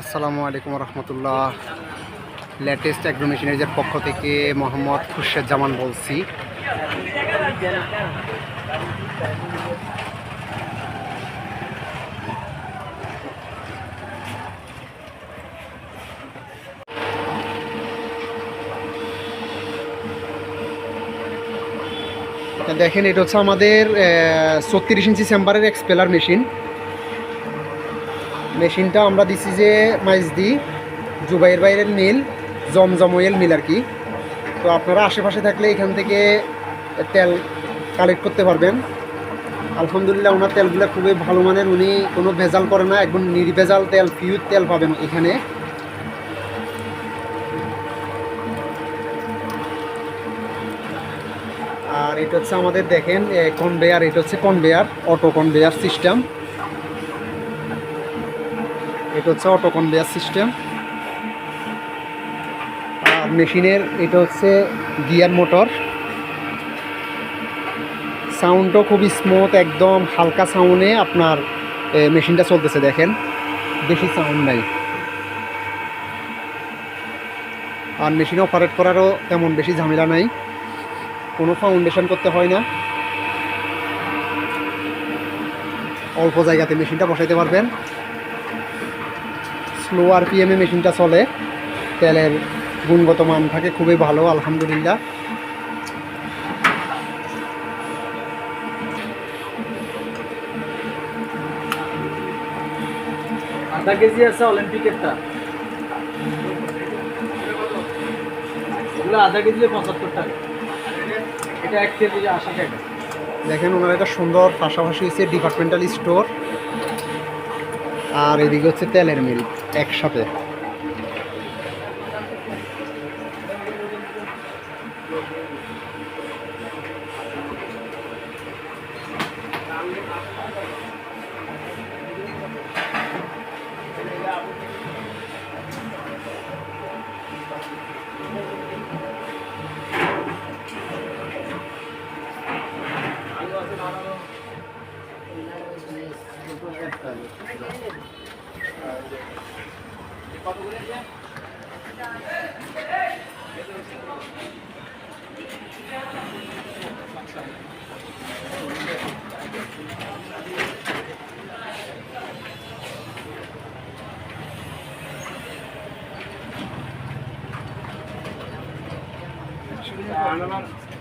আসসালামু আলাইকুম রহমতুল্লাহ। Latest agro মেশিনারিজের পক্ষ থেকে মোহাম্মদ খুরশেদ বলছি। দেখেন, এটা হচ্ছে আমাদের 36 ইঞ্চি চেম্বারের এক্সপেলার মেশিনটা আমরা দিছি যে মাইজদি জুবাইয়ের বাইরের মিল, জমজম ওয়েল মিল আর কি। তো আপনারা আশেপাশে থাকলে এখান থেকে তেল কালেক্ট করতে পারবেন। আলহামদুলিল্লাহ, ওনার তেলগুলো খুবই ভালো মানের, উনি কোনো ভেজাল করে না, একদম নির্ভেজাল তেল, পিওর তেল পাবেন এখানে। আর এটা হচ্ছে আমাদের দেখেন কনভেয়ার, এটা হচ্ছে কনভেয়ার, অটো কনভেয়ার সিস্টেম। এটা হচ্ছে অটো কনভেয়ার সিস্টেম। আর মেশিনের এটা হচ্ছে গিয়ার মোটর। সাউন্ডও খুব স্মুথ, একদম হালকা সাউন্ডে আপনার মেশিনটা চলতেছে। দেখেন, বেশি সাউন্ড নাই। আর মেশিন অপারেট করারও তেমন বেশি ঝামেলা নাই, কোনো ফাউন্ডেশন করতে হয় না, অল্প জায়গাতে মেশিনটা বসাইতে পারবেন। স্লো আরপিএমে মেশিনটা চলে, তেলের গুণগত মান থাকে খুবই ভালো আলহামদুলিল্লাহ। আধা কেজি আছে অলিম্পিকেরটা, এগুলো আধা কেজি 75 টাকা, এটা 1 কেজি 80 টাকা। দেখেন, ওনার একটা সুন্দর পাশাপাশি হচ্ছে ডিপার্টমেন্টাল স্টোর, আর এদিকে হচ্ছে তেলের মিল একসাথে।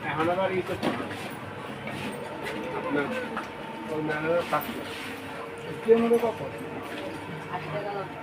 এখন আবার ই করতে হবে আপনার ওই ম্যানেজার কাজ করে কত 80 টাকা।